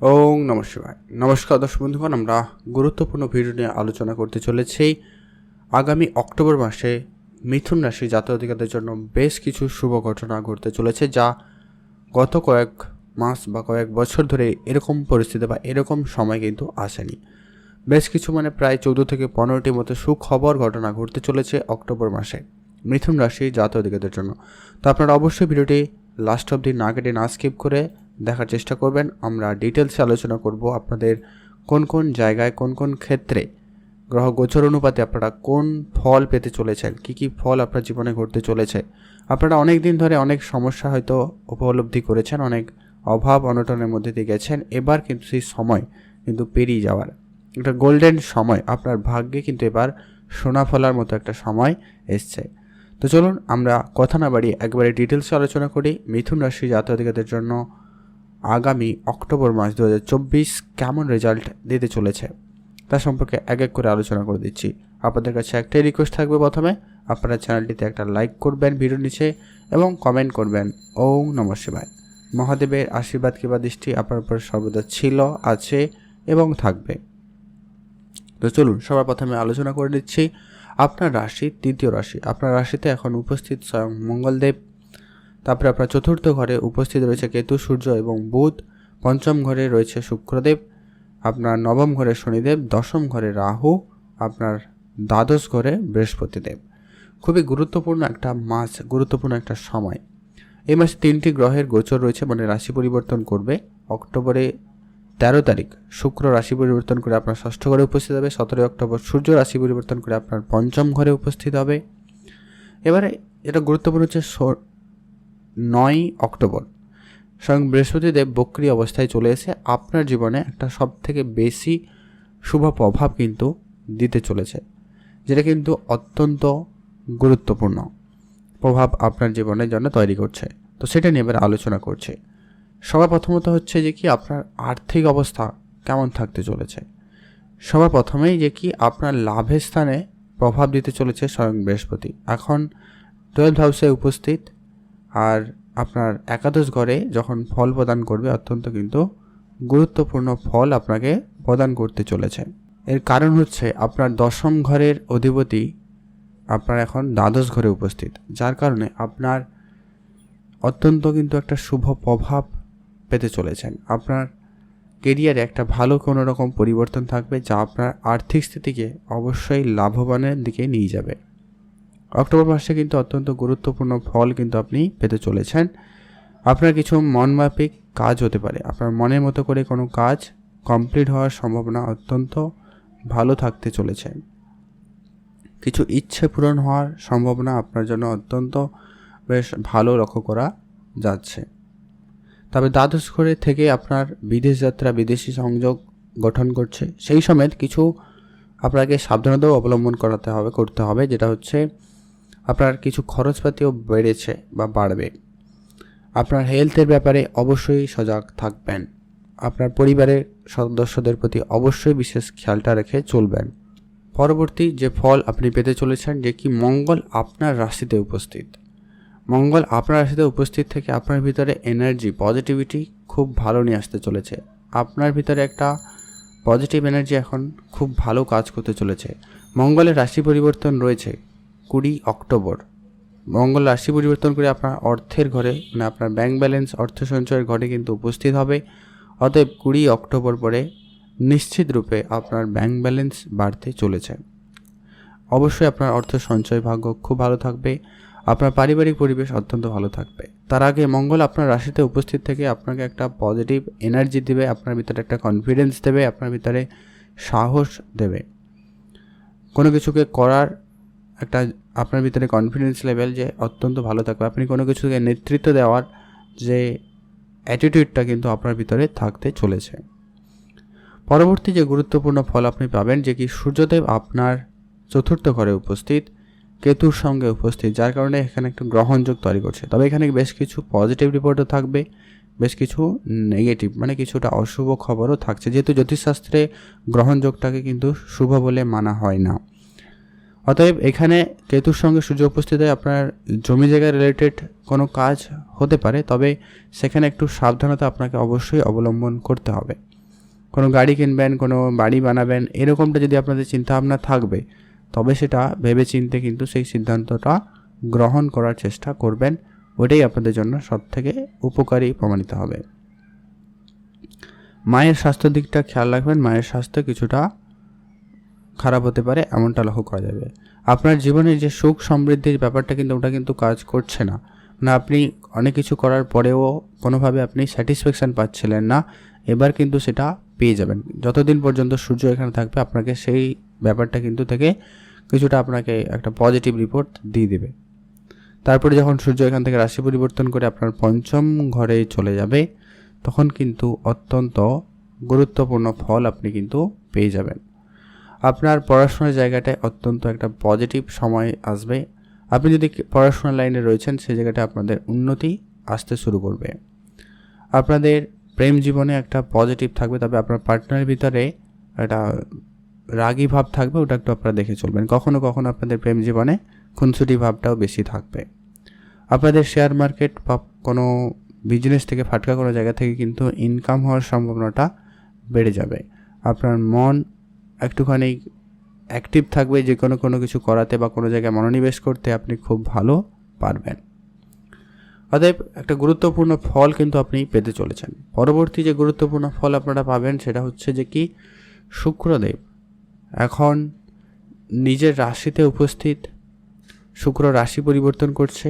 ওং নমঃ শিবায়। নমস্কার দর্শক বন্ধুগণ, আমরা গুরুত্বপূর্ণ ভিডিও নিয়ে আলোচনা করতে চলেছি। আগামী অক্টোবর মাসে মিথুন রাশি জাতক-জাতিকাদের জন্য বেশ কিছু শুভ ঘটনা ঘটতে চলেছে, যা গত কয়েক মাস বা কয়েক বছর ধরে এরকম পরিস্থিতি বা এরকম সময় কিন্তু আসেনি। বেশ কিছু প্রায় 14 থেকে 15টি মতো সুখবর ঘটনা ঘটতে চলেছে অক্টোবর মাসে মিথুন রাশি জাতক-জাতিকাদের জন্য। তো আপনারা অবশ্যই ভিডিওটি লাস্ট অবধি না কেটে না স্কিপ করে দেখার চেষ্টা করবেন। আমরা ডিটেলসে আলোচনা করব আপনাদের কোন কোন জায়গায় কোন কোন ক্ষেত্রে গ্রহ গোচর অনুপাতে আপনারা কোন ফল পেতে চলেছেন, কী ফল আপনার জীবনে ঘটতে চলেছে। আপনারা অনেক দিন ধরে অনেক সমস্যা হয়তো উপলব্ধি করেছেন, অনেক অভাব অনটনের মধ্যে দিয়ে গেছেন। এবার কিন্তু সেই সময় কিন্তু পেরিয়ে যাওয়ার একটা গোল্ডেন সময়, আপনার ভাগ্যে কিন্তু এবার সোনা ফলার মতো একটা সময় এসছে। তো চলুন আমরা কথা না বাড়িয়ে একবারে ডিটেলসে আলোচনা করি মিথুন রাশি জাতক-জাতিকাদের জন্য আগামী অক্টোবর মাস 2024 কেমন রেজাল্ট দিতে চলেছে তা সম্পর্কে এক এক করে আলোচনা করে দিচ্ছি। আপনাদের কাছে একটাই রিকোয়েস্ট থাকবে, প্রথমে আপনারা চ্যানেলটিতে একটা লাইক করবেন ভিডিওর নিচে এবং কমেন্ট করবেন ওং নমঃ শিবায়। মহাদেবের আশীর্বাদ কিংবা দৃষ্টি আপনার উপর সর্বদা ছিল, আছে এবং থাকবে। তো চলুন সবার প্রথমে আলোচনা করে দিচ্ছি আপনার রাশি, তৃতীয় রাশি। আপনার রাশিতে এখন উপস্থিত স্বয়ং মঙ্গলদেব। তারপরে আপনার চতুর্থ ঘরে উপস্থিত রয়েছে কেতু, সূর্য এবং বুধ। পঞ্চম ঘরে রয়েছে শুক্রদেব। আপনার নবম ঘরে শনিদেব, দশম ঘরে রাহু, আপনার দ্বাদশ ঘরে বৃহস্পতিদেব। খুবই গুরুত্বপূর্ণ একটা মাস, গুরুত্বপূর্ণ একটা সময়। এই মাসে 3টি গ্রহের গোচর রয়েছে, রাশি পরিবর্তন করবে। অক্টোবরে 13 তারিখ শুক্র রাশি পরিবর্তন করে আপনার ষষ্ঠ ঘরে উপস্থিত হবে। 17 অক্টোবর সূর্য রাশি পরিবর্তন করে আপনার পঞ্চম ঘরে উপস্থিত হবে। এবারে এটা গুরুত্বপূর্ণ হচ্ছে 9 অক্টোবর স্বয়ং বৃহস্পতিদেব বক্রী অবস্থায় চলে এসে আপনার জীবনে একটা সব থেকে বেশি শুভ প্রভাব কিন্তু দিতে চলেছে, যেটা কিন্তু অত্যন্ত গুরুত্বপূর্ণ প্রভাব আপনার জীবনের জন্য তৈরি করছে। তো সেটা নিয়ে এবার আলোচনা করছে। সবার প্রথমত হচ্ছে যে কি আপনার আর্থিক অবস্থা কেমন থাকতে চলেছে। সবার প্রথমেই যে কি আপনার লাভের স্থানে প্রভাব দিতে চলেছে স্বয়ং বৃহস্পতি। এখন 12th হাউসে উপস্থিত, আর আপনার একাদশ ঘরে যখন ফল প্রদান করবে অত্যন্ত কিন্তু গুরুত্বপূর্ণ ফল আপনাকে প্রদান করতে চলেছে। এর কারণ হচ্ছে আপনার দশম ঘরের অধিপতি আপনার এখন দ্বাদশ ঘরে উপস্থিত, যার কারণে আপনার অত্যন্ত কিন্তু একটা শুভ প্রভাব পেতে চলেছেন। আপনার কেরিয়ারে একটা ভালো কোনো রকম পরিবর্তন থাকবে, যা আপনার আর্থিক স্থিতিকে অবশ্যই লাভবানের দিকে নিয়ে যাবে। অক্টোবর মাসে কিন্তু অত্যন্ত গুরুত্বপূর্ণ ফল কিন্তু আপনি পেতে চলেছেন। আপনার কিছু মনমাফিক কাজ হতে পারে, আপনার মনের মতো করে কোনো কাজ কমপ্লিট হওয়ার সম্ভাবনা অত্যন্ত ভালো থাকতে চলেছে। কিছু ইচ্ছে পূরণ হওয়ার সম্ভাবনা আপনার জন্য অত্যন্ত বেশ ভালো লক্ষ্য করা যাচ্ছে। তবে দ্বাদশ ঘরে থেকে আপনার বিদেশ যাত্রা, বিদেশি সংযোগ গঠন করছে। সেই সময় কিছু আপনাকে সাবধানতাও অবলম্বন করতে হবে, যেটা হচ্ছে আপনার কিছু খরচপাতিও বেড়েছে বা বাড়বে। আপনার হেলথের ব্যাপারে অবশ্যই সজাগ থাকবেন। আপনার পরিবারের সদস্যদের প্রতি অবশ্যই বিশেষ খেয়ালটা রেখে চলবেন। পরবর্তী যে ফল আপনি পেতে চলেছেন, যে কি মঙ্গল আপনার রাশিতে উপস্থিত। মঙ্গল আপনার রাশিতে উপস্থিত থেকে আপনার ভিতরে এনার্জি, পজিটিভিটি খুব ভালো নিয়ে আসতে চলেছে। আপনার ভিতরে একটা পজিটিভ এনার্জি এখন খুব ভালো কাজ করতে চলেছে। মঙ্গলের রাশি পরিবর্তন রয়েছে 20 অক্টোবর। মঙ্গল রাশি পরিবর্তন করে আপনার অর্থের ঘরে, আপনার ব্যাংক ব্যালেন্স, অর্থ সঞ্চয়ের ঘরে কিন্তু উপস্থিত হবে। অতএব 20 অক্টোবর পরে নিশ্চিত রূপে আপনার ব্যাংক ব্যালেন্স বাড়তে চলেছে। অবশ্যই আপনার অর্থ সঞ্চয় ভাগ্য খুব ভালো থাকবে। আপনার পারিবারিক পরিবেশ অত্যন্ত ভালো থাকবে। তার আগে মঙ্গল আপনার রাশিতে উপস্থিত থেকে আপনাকে একটা পজিটিভ এনার্জি দেবে, আপনার ভিতরে একটা কনফিডেন্স দেবে, আপনার ভিতরে সাহস দেবে। কোনো কিছুকে করার একটা আপনার ভিতরে কনফিডেন্স লেভেল যে অত্যন্ত ভালো থাকবে। আপনি কোনো কিছুকে নেতৃত্ব দেওয়ার যে অ্যাটিটিউডটা কিন্তু আপনার ভিতরে থাকতে চলেছে। পরবর্তী যে গুরুত্বপূর্ণ ফল আপনি পাবেন, যে কি সূর্যদেব আপনার চতুর্থ ঘরে উপস্থিত, কেতুর সঙ্গে উপস্থিত, যার কারণে এখানে একটু গ্রহণযোগ তৈরি করছে। তবে এখানে বেশ কিছু পজিটিভ রিপোর্টও থাকবে, বেশ কিছু নেগেটিভ কিছুটা অশুভ খবরও থাকছে, যেহেতু জ্যোতিষশাস্ত্রে গ্রহণযোগটাকে কিন্তু শুভ বলে মানা হয় না। অতএব এখানে কেতুর সঙ্গে সূর্য উপস্থিত হয়ে আপনার জমি জায়গা রিলেটেড কোনো কাজ হতে পারে, তবে সেখানে একটু সাবধানতা আপনাকে অবশ্যই অবলম্বন করতে হবে। কোনো গাড়ি কিনবেন, কোনো বাড়ি বানাবেন, এরকমটা যদি আপনাদের চিন্তাভাবনা থাকবে, তবে সেটা ভেবে চিন্তে কিন্তু সেই সিদ্ধান্তটা গ্রহণ করার চেষ্টা করবেন। ওটাই আপনাদের জন্য সবথেকে উপকারী প্রমাণিত হবে। মায়ের স্বাস্থ্যের দিকটা খেয়াল রাখবেন। মায়ের স্বাস্থ্য কিছুটা খারাপ হতে পারে, এমনটা লক্ষ্য করা যাবে। আপনার জীবনে যে সুখ সমৃদ্ধির ব্যাপারটা কিন্তু ওটা কিন্তু কাজ করছে না, মানে আপনি অনেক কিছু করার পরেও কোনোভাবে আপনি স্যাটিসফ্যাকশান পাচ্ছিলেন না। এবার কিন্তু সেটা পেয়ে যাবেন। যতদিন পর্যন্ত সূর্য এখানে থাকবে আপনাকে সেই ব্যাপারটা কিন্তু থেকে কিছুটা আপনাকে একটা পজিটিভ রিপোর্ট দিয়ে দেবে। তারপরে যখন সূর্য এখান থেকে রাশি পরিবর্তন করে আপনার পঞ্চম ঘরে চলে যাবে, তখন কিন্তু অত্যন্ত গুরুত্বপূর্ণ ফল আপনি কিন্তু পেয়ে যাবেন। আপনার পড়াশোনার জায়গাটায় অত্যন্ত একটা পজিটিভ সময় আসবে। আপনি যদি পড়াশোনার লাইনে রয়েছেন, সেই জায়গাটায় আপনাদের উন্নতি আসতে শুরু করবে। আপনাদের প্রেম জীবনে একটা পজিটিভ থাকবে, তবে আপনার পার্টনারের ভিতরে একটা রাগী ভাব থাকবে, ওটা একটু আপনারা দেখে চলবেন। কখনো কখনো আপনাদের প্রেম জীবনে খুনসুটি ভাবটাও বেশি থাকবে। আপনাদের শেয়ার মার্কেট বা কোনো বিজনেস থেকে ফাটকা কোনো জায়গা থেকে কিন্তু ইনকাম হওয়ার সম্ভাবনাটা বেড়ে যাবে। আপনার মন একটুখানি অ্যাক্টিভ থাকবে, যে কোনো কিছু করাতে বা কোনো জায়গায় মনোনিবেশ করতে আপনি খুব ভালো পারবেন। অতএব একটা গুরুত্বপূর্ণ ফল কিন্তু আপনি পেতে চলেছেন। পরবর্তী যে গুরুত্বপূর্ণ ফল আপনারা পাবেন সেটা হচ্ছে যে কি, শুক্রদেব এখন নিজের রাশিতে উপস্থিত। শুক্র রাশি পরিবর্তন করছে,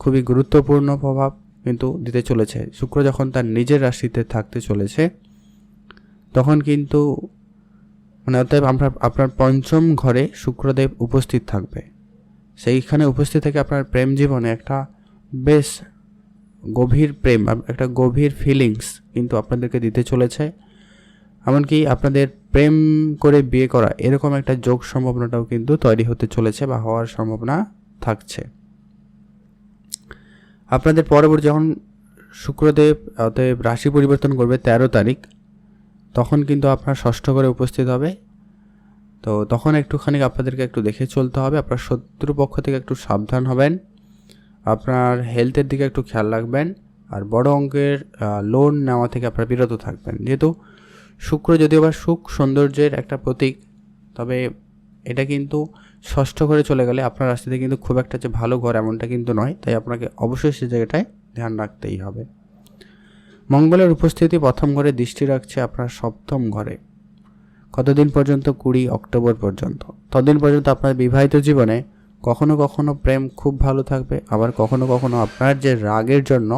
খুবই গুরুত্বপূর্ণ প্রভাব কিন্তু দিতে চলেছে। শুক্র যখন তার নিজের রাশিতে থাকতে চলেছে, তখন কিন্তু অতএব আপনার পঞ্চম ঘরে শুক্রদেব উপস্থিত থাকবে। সেইখানে উপস্থিত থেকে আপনার প্রেম জীবনে একটা বেশ গভীর প্রেম, একটা গভীর ফিলিংস কিন্তু আপনাদেরকে দিতে চলেছে। এমনকি আপনাদের প্রেম করে বিয়ে করা এরকম একটা যোগ সম্ভাবনাটাও কিন্তু তৈরি হতে চলেছে বা হওয়ার সম্ভাবনা থাকছে। আপনাদের পরবর্তী যখন শুক্রদেব অতএব রাশি পরিবর্তন করবে 13 তারিখ, তখন কিন্তু আপনার ষষ্ঠ ঘরে উপস্থিত হবে। তো তখন একটুখানি আপনাদেরকে একটু দেখে চলতে হবে। আপনার শত্রুপক্ষ থেকে একটু সাবধান হবেন, আপনার হেলথের দিকে একটু খেয়াল রাখবেন, আর বড় অঙ্কের লোন নেওয়া থেকে আপনারা বিরত থাকবেন। যেহেতু শুক্র যদিও বা সুখ সৌন্দর্যের একটা প্রতীক, তবে এটা কিন্তু ষষ্ঠ ঘরে চলে গেলে আপনার রাশিতে কিন্তু খুব একটা যে ভালো ঘর এমনটা কিন্তু নয়, তাই আপনাকে অবশ্যই সে জায়গাটায় ধ্যান রাখতেই হবে। মঙ্গলের উপস্থিতি প্রথম ঘরে দৃষ্টি রাখছে আপনার সপ্তম ঘরে। কতদিন পর্যন্ত? 20 অক্টোবর পর্যন্ত। ততদিন পর্যন্ত আপনার বিবাহিত জীবনে কখনো কখনো প্রেম খুব ভালো থাকবে, আবার কখনো কখনো আপনার যে রাগের জন্য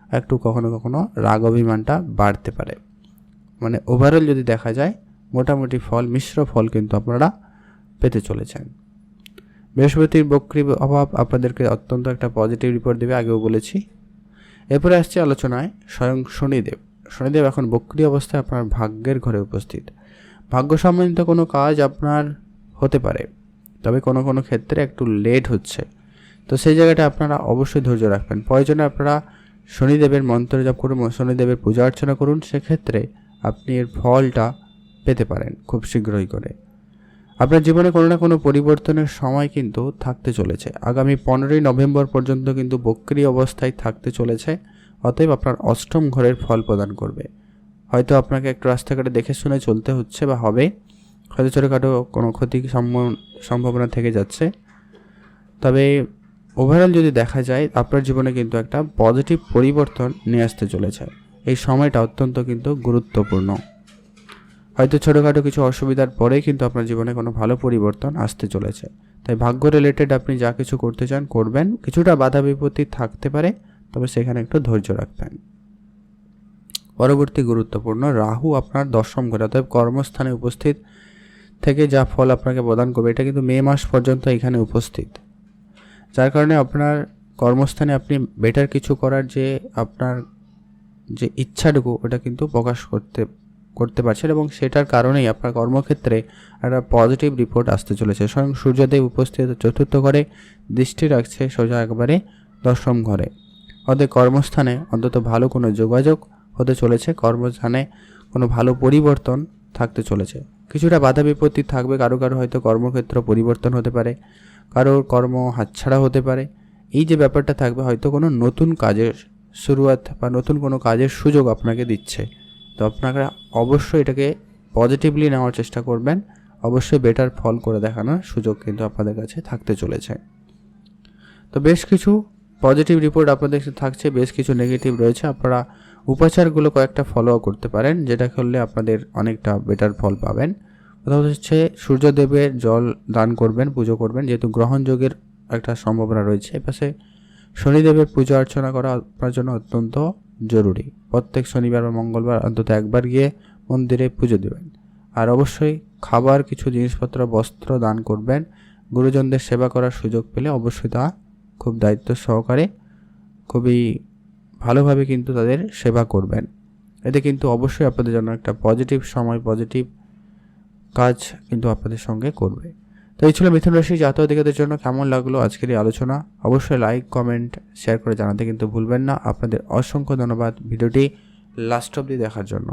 একটু কখনো কখনো রাগ অভিমানটা বাড়তে পারে। মানে ওভারঅল যদি দেখা যায়, মোটামুটি ফল, মিশ্র ফল কিন্তু আপনারা পেতে চলেছেন। বৃহস্পতির বক্রী অভাব আপনাদেরকে অত্যন্ত একটা পজিটিভ রিপোর্ট দেবে, আগেও বলেছি। এরপরে আসছে আলোচনায় স্বয়ং শনিদেব। শনিদেব এখন বক্রী অবস্থায় আপনার ভাগ্যের ঘরে উপস্থিত। ভাগ্য সম্বন্ধিত কোনো কাজ আপনার হতে পারে, তবে কোনো কোনো ক্ষেত্রে একটু লেট হচ্ছে। তো সেই জায়গাটা আপনারা অবশ্যই ধৈর্য রাখবেন। প্রয়োজনে আপনারা শনিদেবের মন্ত্র জপ করুন, শনিদেবের পূজা অর্চনা করুন, সেক্ষেত্রে আপনি এর ফলটা পেতে পারেন খুব শীঘ্রই করে। আপনার জীবনে কোনো না কোনো পরিবর্তনের সময় কিন্তু থাকতে চলেছে। আগামী 15ই নভেম্বর পর্যন্ত কিন্তু বক্রী অবস্থায় থাকতে চলেছে। অতএব আপনার অষ্টম ঘরের ফল প্রদান করবে। হয়তো আপনাকে একটু রাস্তাঘাটে দেখে শুনে চলতে হচ্ছে বা হবে, হয়তো ছোটোখাটো কোনো ক্ষতির সম্ভাবনা থেকে যাচ্ছে। তবে ওভারঅল যদি দেখা যায়, আপনার জীবনে কিন্তু একটা পজিটিভ পরিবর্তন নিয়ে আসতে চলেছে। এই সময়টা অত্যন্ত কিন্তু গুরুত্বপূর্ণ। হয়তো ছোটোখাটো কিছু অসুবিধার পরেই কিন্তু আপনার জীবনে কোনো ভালো পরিবর্তন আসতে চলেছে। তাই ভাগ্য রিলেটেড আপনি যা কিছু করতে চান করবেন। কিছুটা বাধা বিপত্তি থাকতে পারে, তবে সেখানে একটু ধৈর্য রাখবেন। পরবর্তী গুরুত্বপূর্ণ, রাহু আপনার দশম ঘরে অর্থাৎ কর্মস্থানে উপস্থিত থেকে যা ফল আপনাকে প্রদান করবে, এটা কিন্তু মে মাস পর্যন্ত এখানে উপস্থিত। যার কারণে আপনার কর্মস্থানে আপনি বেটার কিছু করার যে আপনার যে ইচ্ছাটুকু, ওটা কিন্তু প্রকাশ করতে পারছেন, এবং সেটার কারণেই আপনার কর্মক্ষেত্রে একটা পজিটিভ রিপোর্ট আসতে চলেছে। স্বয়ং সূর্যদেব উপস্থিত চতুর্থ ঘরে দৃষ্টি রাখছে, সোজা একবারে দশম ঘরে। অতএব কর্মস্থানে অন্তত ভালো কোনো যোগাযোগ হতে চলেছে, কর্মস্থানে কোনো ভালো পরিবর্তন থাকতে চলেছে। কিছুটা বাধা বিপত্তি থাকবে, কারো কারো হয়তো কর্মক্ষেত্র পরিবর্তন হতে পারে, কারোর কর্ম হাতছাড়া হতে পারে। এই যে ব্যাপারটা থাকবে, হয়তো কোনো নতুন কাজের শুরুয়াত বা নতুন কোনো কাজের সুযোগ আপনাকে দিচ্ছে। তো আপনারা অবশ্যই এটাকে পজিটিভলি নেওয়ার চেষ্টা করবেন, অবশ্যই বেটার ফল করে দেখানোর সুযোগ কিন্তু আপনাদের কাছে থাকতে চলেছে। তো বেশ কিছু পজিটিভ রিপোর্ট আপনাদের কাছে থাকছে, বেশ কিছু নেগেটিভ রয়েছে। আপনারা উপাচারগুলো কয়েকটা ফলো করতে পারেন, যেটা করলে আপনাদের অনেকটা বেটার ফল পাবেন। প্রথমত হচ্ছে সূর্যদেবের জল দান করবেন, পুজো করবেন, যেহেতু গ্রহণযোগের একটা সম্ভাবনা রয়েছে। এপাশে শনিদেবের পুজো অর্চনা করা আপনার জন্য অত্যন্ত জরুরি। প্রত্যেক শনিবার বা মঙ্গলবার অন্তত একবার গিয়ে মন্দিরে পুজো দেবেন। আর অবশ্যই খাবার, কিছু জিনিসপত্র, বস্ত্র দান করবেন। গুরুজনদের সেবা করার সুযোগ পেলে অবশ্যই তা খুব দায়িত্ব সহকারে, খুবই ভালোভাবে কিন্তু তাদের সেবা করবেন। এতে কিন্তু অবশ্যই আপনাদের জন্য একটা পজিটিভ সময়, পজিটিভ কাজ কিন্তু আপনাদের সঙ্গে করবে। তো এই ছিল মিথুন রাশি জাতক জাতিকাদের জন্য। কেমন লাগলো আজকের এই আলোচনা? অবশ্যই লাইক, কমেন্ট, শেয়ার করে জানাতে কিন্তু ভুলবেন না। আপনাদের অসংখ্য ধন্যবাদ ভিডিওটি লাস্ট অবধি দেখার জন্য।